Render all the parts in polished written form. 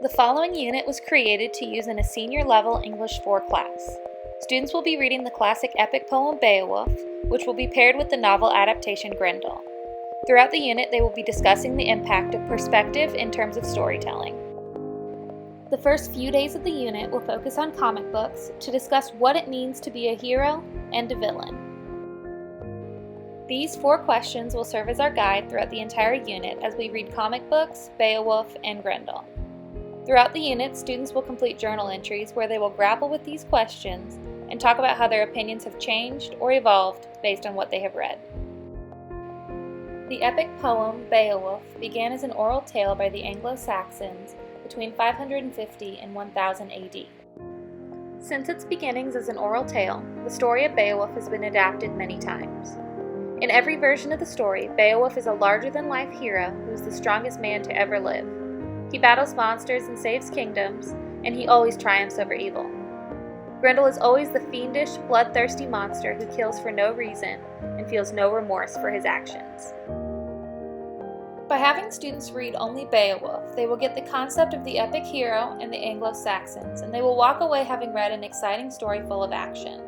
The following unit was created to use in a senior level English 4 class. Students will be reading the classic epic poem Beowulf, which will be paired with the novel adaptation Grendel. Throughout the unit, they will be discussing the impact of perspective in terms of storytelling. The first few days of the unit will focus on comic books to discuss what it means to be a hero and a villain. These 4 questions will serve as our guide throughout the entire unit as we read comic books, Beowulf, and Grendel. Throughout the unit, students will complete journal entries where they will grapple with these questions and talk about how their opinions have changed or evolved based on what they have read. The epic poem Beowulf began as an oral tale by the Anglo-Saxons between 550 and 1000 AD. Since its beginnings as an oral tale, the story of Beowulf has been adapted many times. In every version of the story, Beowulf is a larger-than-life hero who is the strongest man to ever live. He battles monsters and saves kingdoms, and he always triumphs over evil. Grendel is always the fiendish, bloodthirsty monster who kills for no reason and feels no remorse for his actions. By having students read only Beowulf, they will get the concept of the epic hero and the Anglo-Saxons, and they will walk away having read an exciting story full of action.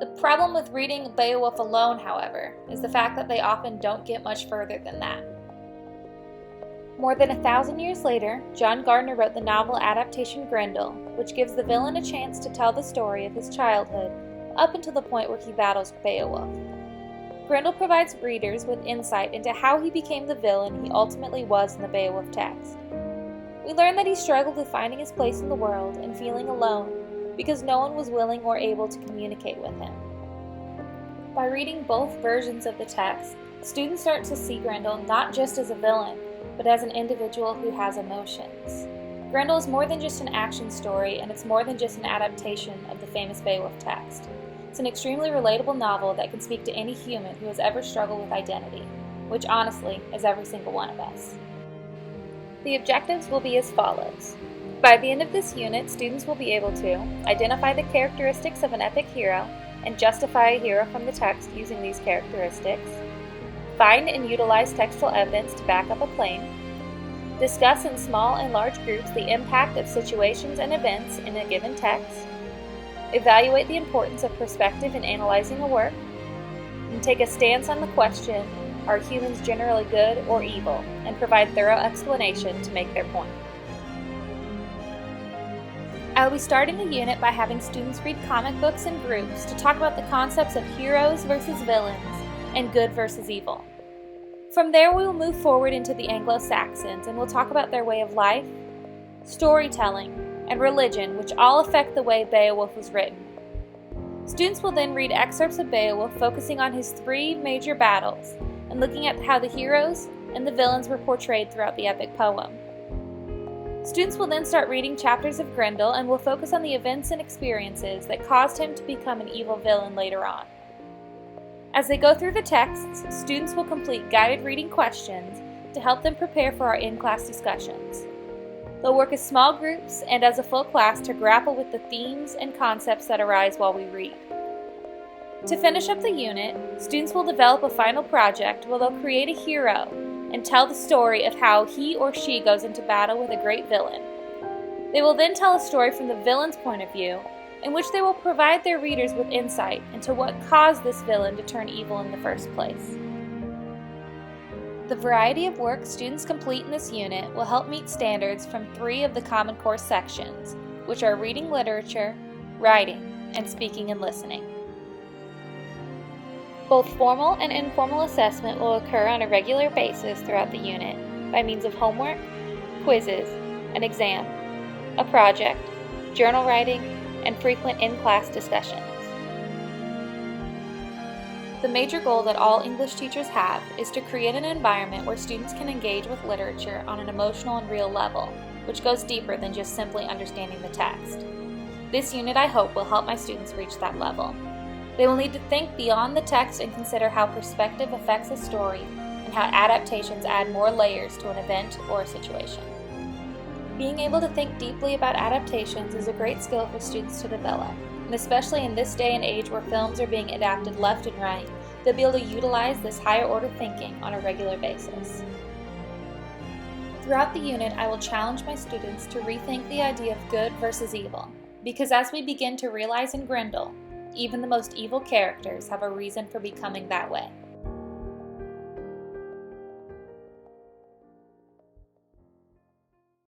The problem with reading Beowulf alone, however, is the fact that they often don't get much further than that. More than 1,000 years later, John Gardner wrote the novel adaptation Grendel, which gives the villain a chance to tell the story of his childhood up until the point where he battles Beowulf. Grendel provides readers with insight into how he became the villain he ultimately was in the Beowulf text. We learn that he struggled with finding his place in the world and feeling alone because no one was willing or able to communicate with him. By reading both versions of the text, students start to see Grendel not just as a villain, but as an individual who has emotions. Grendel is more than just an action story, and it's more than just an adaptation of the famous Beowulf text. It's an extremely relatable novel that can speak to any human who has ever struggled with identity, which honestly is every single one of us. The objectives will be as follows. By the end of this unit, students will be able to identify the characteristics of an epic hero and justify a hero from the text using these characteristics, find and utilize textual evidence to back up a claim, discuss in small and large groups the impact of situations and events in a given text, evaluate the importance of perspective in analyzing a work, and take a stance on the question, are humans generally good or evil, and provide thorough explanation to make their point. I will be starting the unit by having students read comic books in groups to talk about the concepts of heroes versus villains and good versus evil. From there, we will move forward into the Anglo-Saxons and we'll talk about their way of life, storytelling, and religion, which all affect the way Beowulf was written. Students will then read excerpts of Beowulf focusing on his 3 major battles and looking at how the heroes and the villains were portrayed throughout the epic poem. Students will then start reading chapters of Grendel and will focus on the events and experiences that caused him to become an evil villain later on. As they go through the texts, students will complete guided reading questions to help them prepare for our in-class discussions. They'll work as small groups and as a full class to grapple with the themes and concepts that arise while we read. To finish up the unit, students will develop a final project where they'll create a hero and tell the story of how he or she goes into battle with a great villain. They will then tell a story from the villain's point of view, in which they will provide their readers with insight into what caused this villain to turn evil in the first place. The variety of work students complete in this unit will help meet standards from 3 of the Common Core sections, which are reading literature, writing, and speaking and listening. Both formal and informal assessment will occur on a regular basis throughout the unit by means of homework, quizzes, an exam, a project, journal writing, and frequent in-class discussions. The major goal that all English teachers have is to create an environment where students can engage with literature on an emotional and real level, which goes deeper than just simply understanding the text. This unit, I hope, will help my students reach that level. They will need to think beyond the text and consider how perspective affects a story and how adaptations add more layers to an event or a situation. Being able to think deeply about adaptations is a great skill for students to develop, and especially in this day and age where films are being adapted left and right, they'll be able to utilize this higher order thinking on a regular basis. Throughout the unit, I will challenge my students to rethink the idea of good versus evil, because as we begin to realize in Grendel, even the most evil characters have a reason for becoming that way.